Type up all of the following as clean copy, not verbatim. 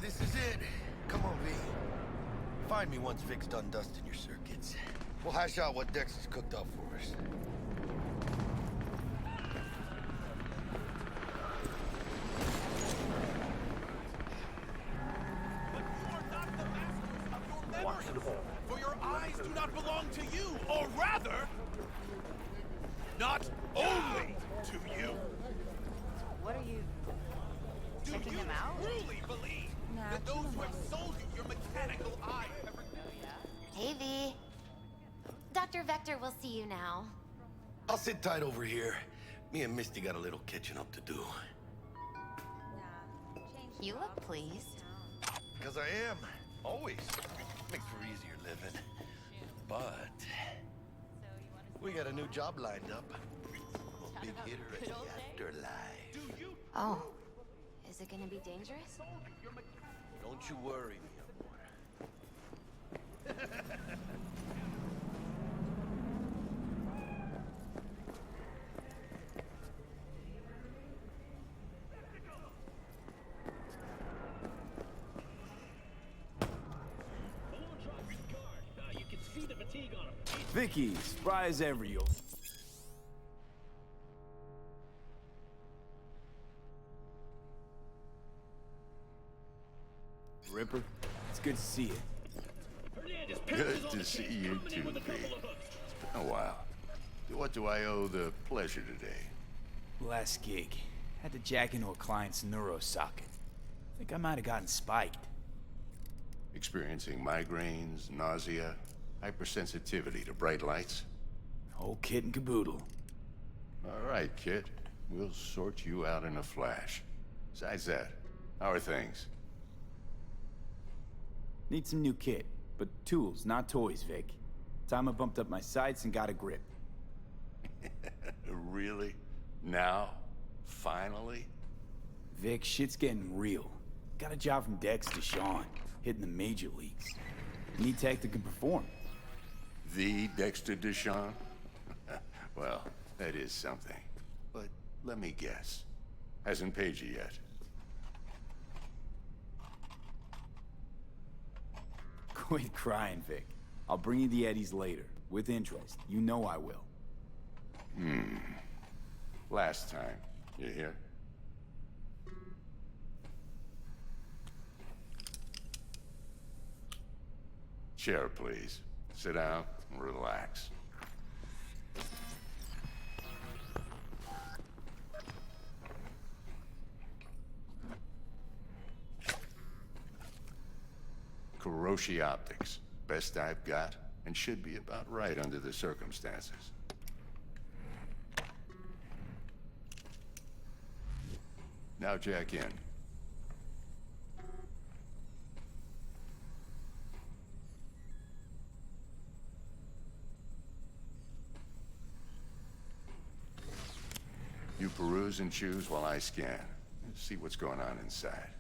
this is it. Come on, V. Find me once Vic's done dusting your circuits. We'll hash out what Dex has cooked up for us. For your eyes do not belong to you, or rather, not only to you. What are you... Do checking you them out? truly believe Nah, that those who have sold you your mechanical eye have... Hey, V. Dr. Vector will see you now. I'll sit tight over here. Me and Misty got a little catching up to do. You look pleased. Because I am. Always. Makes for easier living. But... we got a new job lined up. A big hitter at the afterlife. Oh. Is it gonna be dangerous? Don't you worry, mi amor. You can see the fatigue on him. Vicky, spry as ever, yo. Ripper, it's good to see you. Good to see you too, V. It's been a while. What do I owe the pleasure today? Last gig. Had to jack into a client's neuro socket. Think I might have gotten spiked. Experiencing migraines, nausea, hypersensitivity to bright lights? Whole kit and caboodle. All right, kid. We'll sort you out in a flash. Besides that, how are things? Need some new kit, but tools, not toys, Vic. Time I bumped up my sights and got a grip. Really? Now? Finally? Vic, shit's getting real. Got a job from Dex to Sean, hitting the major leagues. Need tech that can perform. The Dexter Deshawn? Well, that is something. But let me guess. Hasn't paid you yet. Quit crying, Vic. I'll bring you the eddies later, with interest. You know I will. Last time. You hear? Chair, please. Sit down and relax. Kuroshi Optics. Best I've got, and should be about right under the circumstances. Now jack in. You peruse and choose while I scan. See what's going on inside.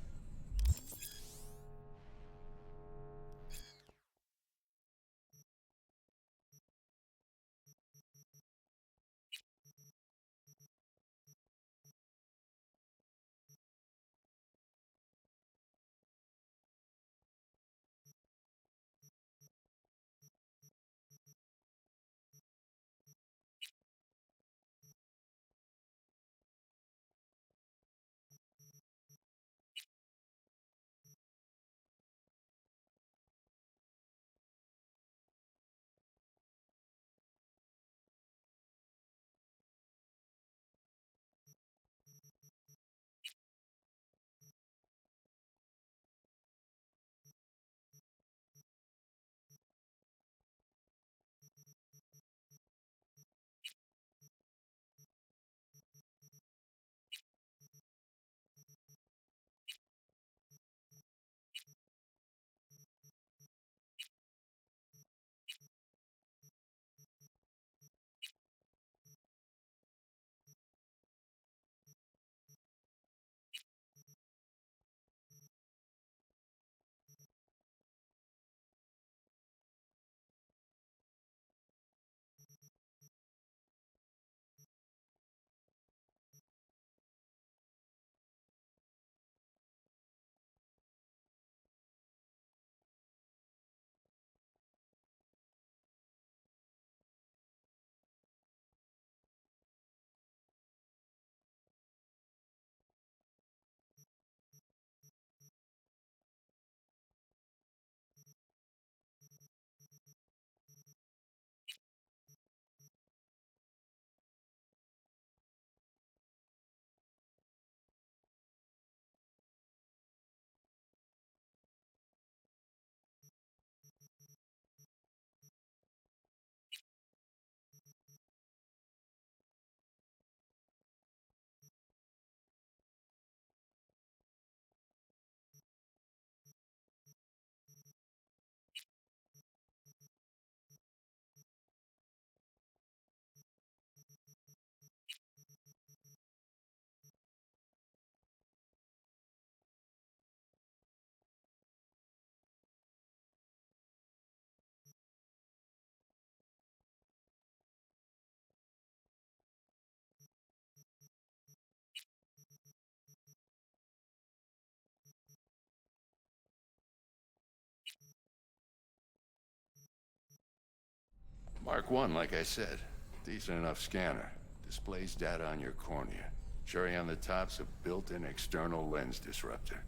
Mark 1, like I said. Decent enough scanner. Displays data on your cornea. Cherry on the top's a built-in external lens disruptor.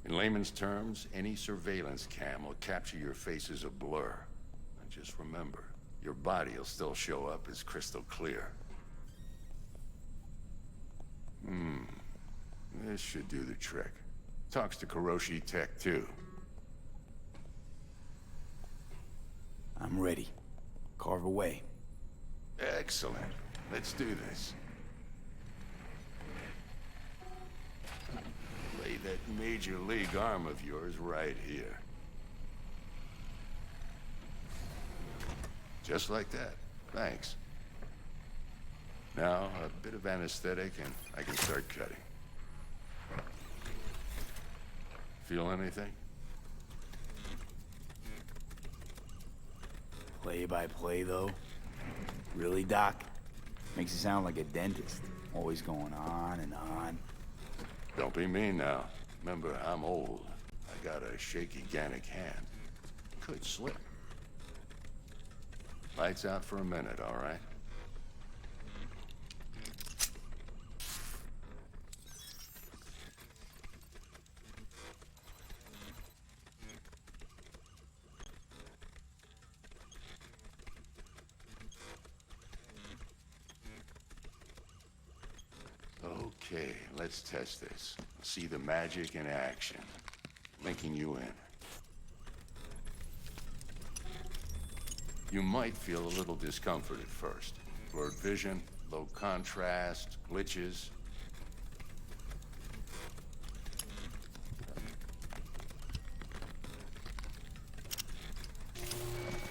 In layman's terms, any surveillance cam will capture your face as a blur. And just remember, your body will still show up as crystal clear. This should do the trick. Talks to Kuroshi Tech, too. I'm ready. Carve away. Excellent. Let's do this. Lay that major league arm of yours right here. Just like that. Thanks. Now, a bit of anesthetic and I can start cutting. Feel anything? Play by play, though? Really, Doc? Makes you sound like a dentist. Always going on and on. Don't be mean now. Remember, I'm old. I got a shaky Gannic hand. Could slip. Lights out for a minute, all right? Okay, let's test this. See the magic in action. Linking you in. You might feel a little discomfort at first. Blurred vision, low contrast, glitches.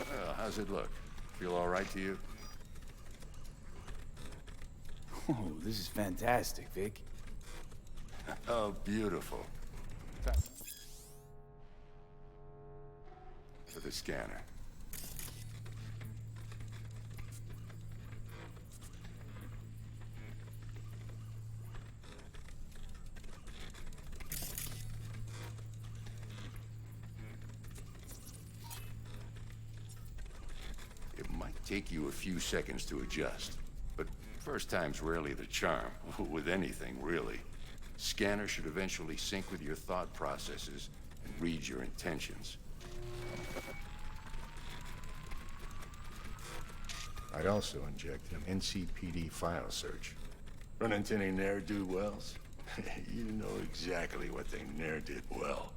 Well, how's it look? Feel all right to you? Oh, this is fantastic, Vic. Oh, beautiful. For the scanner. It might take you a few seconds to adjust, but first time's rarely the charm, with anything, really. Scanner should eventually sync with your thought processes and read your intentions. I'd also inject an NCPD file search. Run into any ne'er-do-wells? You know exactly what they ne'er did well.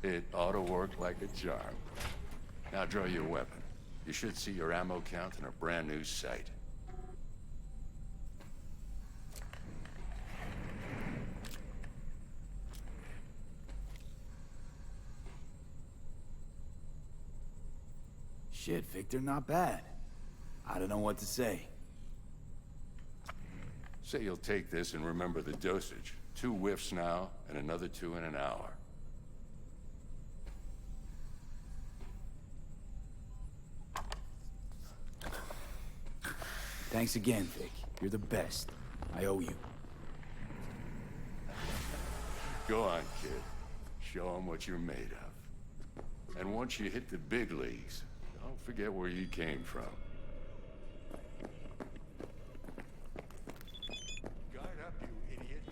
It ought to work like a charm. Now draw your weapon. You should see your ammo count in a brand new sight. Shit, Victor, not bad. I don't know what to say. Say you'll take this and remember the dosage. 2 whiffs now, and another 2 in an hour. Thanks again, Vic. You're the best. I owe you. Go on, kid. Show them what you're made of. And once you hit the big leagues, don't forget where you came from. Guard up, you idiot.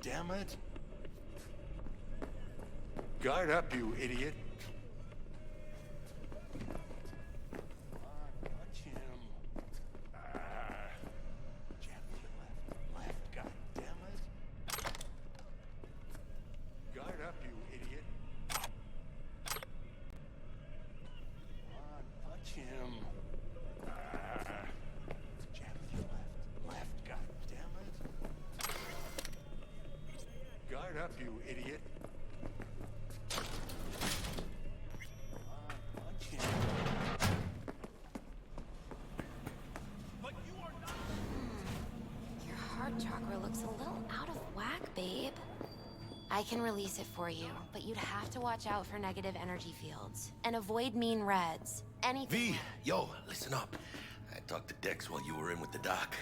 damn it! Guard up, you idiot! Punch him. Jab to the left, god damn it! Guard up, you idiot! Come on, punch him. Jab to the left, god damn it! Guard up, you idiot! Your heart chakra looks a little out of whack, babe. I can release it for you, but you'd have to watch out for negative energy fields. And avoid mean reds. Anything. V, yo, listen up. I talked to Dex while you were in with the doc.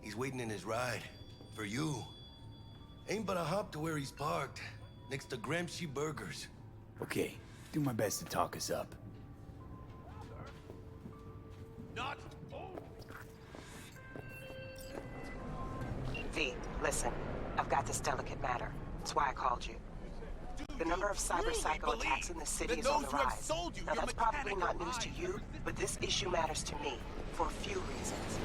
He's waiting in his ride. For you. Ain't but a hop to where he's parked. Next to Gramsci Burgers. Okay, do my best to talk us up. Not. V, listen. I've got this delicate matter. That's why I called you. The number of cyber psycho attacks in the city is on the rise. Now that's probably not news to you, but this issue matters to me for a few reasons.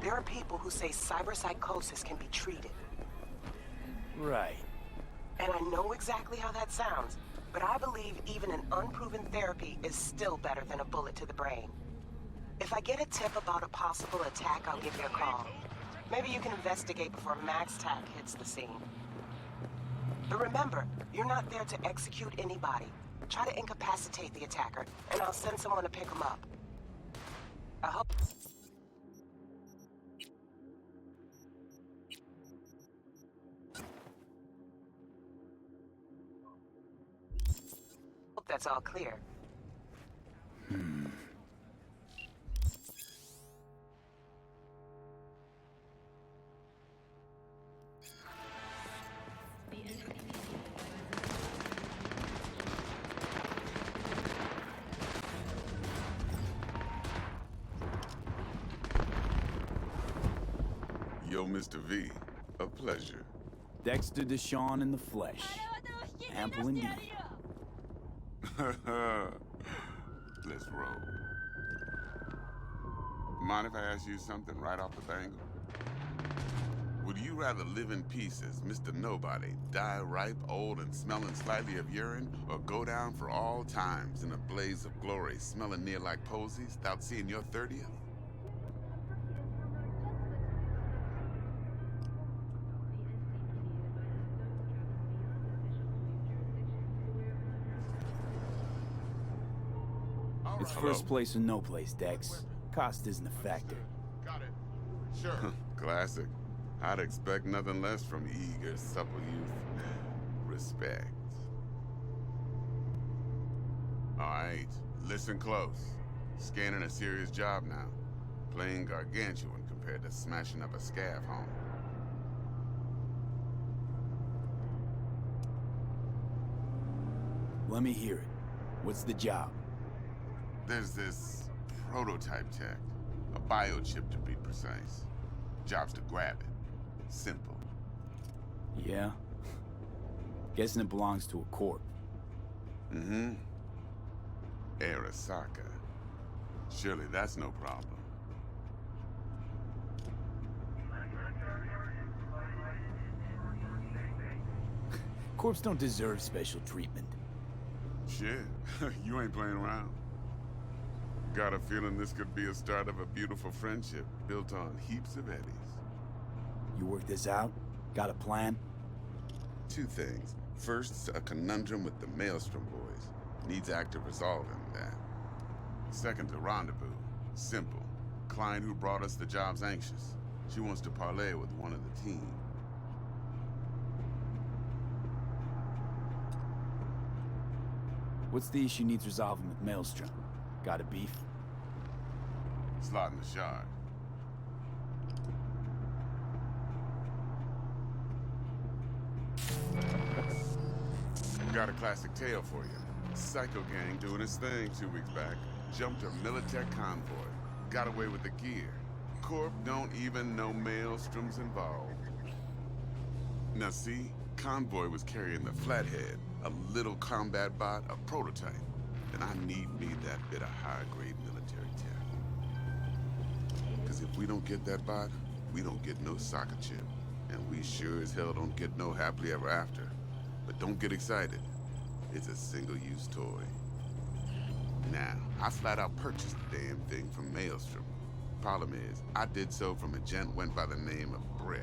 There are people who say cyber psychosis can be treated. Right. And I know exactly how that sounds, but I believe even an unproven therapy is still better than a bullet to the brain. If I get a tip about a possible attack, I'll give you a call. Maybe you can investigate before MaxTac hits the scene. But remember, you're not there to execute anybody. Try to incapacitate the attacker, and I'll send someone to pick him up. I hope that's all clear. Yo, Mr. V, a pleasure. Dexter Deshawn in the flesh. Ample indeed. Let's roll. Mind if I ask you something right off the bangle? Would you rather live in peace as Mr. Nobody, die ripe, old, and smelling slightly of urine, or go down for all times in a blaze of glory, smelling near like posies, without seeing your 30th? It's first place or no place, Dex. Cost isn't a factor. Got it. Sure. Classic. I'd expect nothing less from eager, supple youth. Respect. All right, listen close. Scanning a serious job now. Playing gargantuan compared to smashing up a scav home. Let me hear it. What's the job? There's this prototype tech. A biochip to be precise. Job's to grab it. Simple. Yeah? Guessing it belongs to a corp. Mm-hmm. Arasaka. Surely that's no problem. Corps don't deserve special treatment. Shit, you ain't playing around. Got a feeling this could be a start of a beautiful friendship built on heaps of eddies. You work this out? Got a plan? Two things. First, a conundrum with the Maelstrom boys. Needs active resolving that. Second, a rendezvous. Simple. Client who brought us the job's anxious. She wants to parlay with one of the team. What's the issue needs resolving with Maelstrom? Got a beef? Slot in the shard. Got a classic tale for you. Psycho gang doing his thing 2 weeks back. Jumped a Militech convoy. Got away with the gear. Corp don't even know Maelstrom's involved. Now see, Convoy was carrying the Flathead, a little combat bot, a prototype. And I need me that bit of high-grade military tech. Because if we don't get that bot, we don't get no soccer chip. And we sure as hell don't get no happily ever after. But don't get excited. It's a single-use toy. Now, I flat out purchased the damn thing from Maelstrom. Problem is, I did so from a gent went by the name of Brick.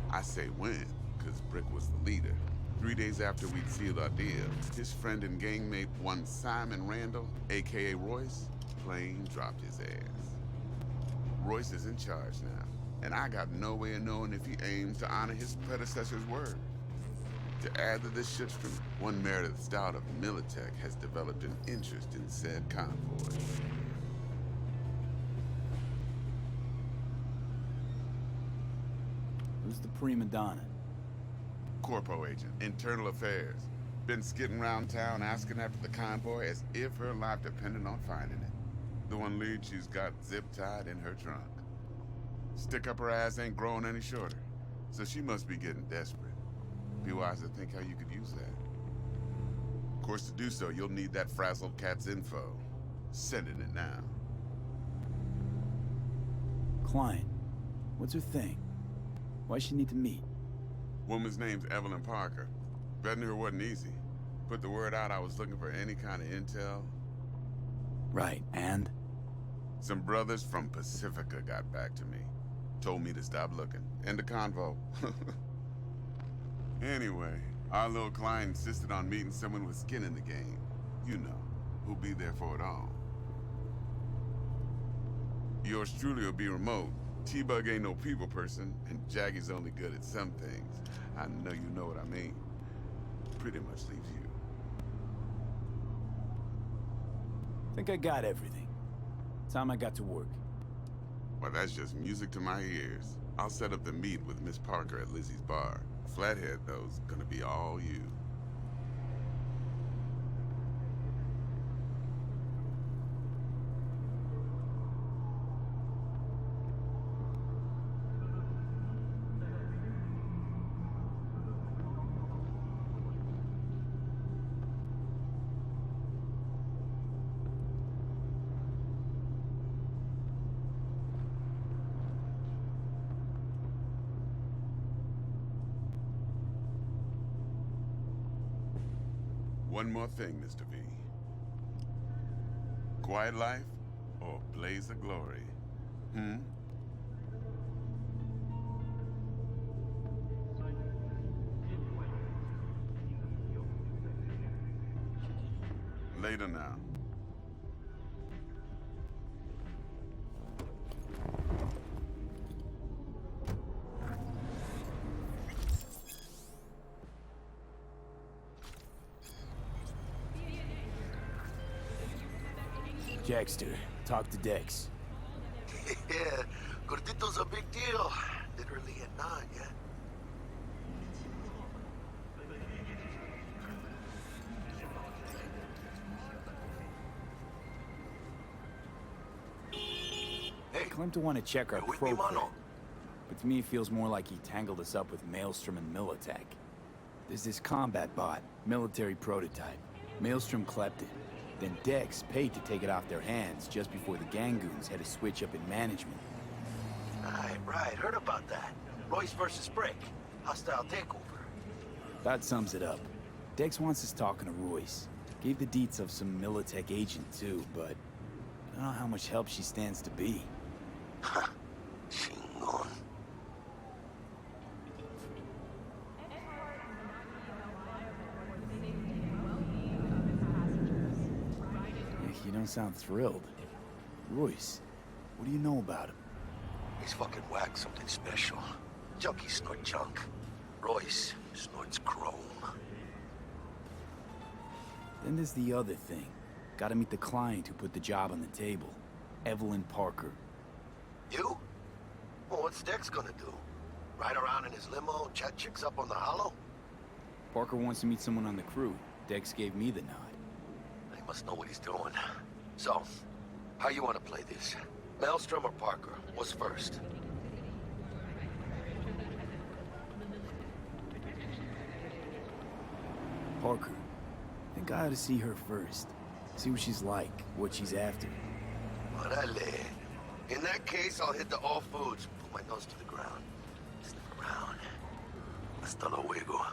I say when, because Brick was the leader. 3 days after we'd sealed our deal, his friend and gangmate, one Simon Randall, aka Royce, plain dropped his ass. Royce is in charge now, and I got no way of knowing if he aims to honor his predecessor's word. To add to this shitstream, one Meredith Stout of Militech has developed an interest in said convoy. Who's the prima donna? Corpo agent, internal affairs. Been skidding around town asking after the convoy as if her life depended on finding it. The one lead she's got zip-tied in her trunk. Stick up her ass ain't growing any shorter, so she must be getting desperate. Be wise to think how you could use that. Of course, to do so, you'll need that frazzled cat's info. Sending it now. Client. What's her thing? Why she need to meet? Woman's name's Evelyn Parker. Vetting her wasn't easy. Put the word out I was looking for any kind of intel. Right, and? Some brothers from Pacifica got back to me. Told me to stop looking. End the convo. Anyway, our little client insisted on meeting someone with skin in the game. You know, who'll be there for it all. Yours truly will be remote. T-Bug ain't no people person, and Jaggy's only good at some things. I know you know what I mean. Pretty much leaves you. Think I got everything. Time I got to work. Well, that's just music to my ears. I'll set up the meet with Miss Parker at Lizzie's bar. Flathead, though's gonna be all you. One more thing, Mr. V. Quiet life or blaze of glory? Later now. Jackster, talk to Dex. Yeah, Gordito's a big deal. Literally a nod, yeah? Hey, Claimed to want to check our with me, program, mano. but to me it feels more like he tangled us up with Maelstrom and Militech. There's this combat bot, military prototype. Maelstrom clept it. Then Dex paid to take it off their hands just before the Gangoons had a switch up in management. Right, heard about that. Royce versus Brick. Hostile takeover. That sums it up. Dex wants us talking to Royce. Gave the deets of some Militech agent too, but I don't know how much help she stands to be. Chingon. You don't sound thrilled. Royce, what do you know about him? He's fucking whack, something special. Junkies snort junk. Royce snorts chrome. Then there's the other thing. Gotta meet the client who put the job on the table. Evelyn Parker. You? Well, what's Dex gonna do? Ride around in his limo, chat chicks up on the hollow? Parker wants to meet someone on the crew. Dex gave me the nod. He must know what he's doing. So, how you want to play this? Maelstrom or Parker? What's first? Parker. Think I ought to see her first. See what she's like, what she's after. Orale. In that case, I'll hit the all foods, put my nose to the ground. Sniff around. Hasta luego.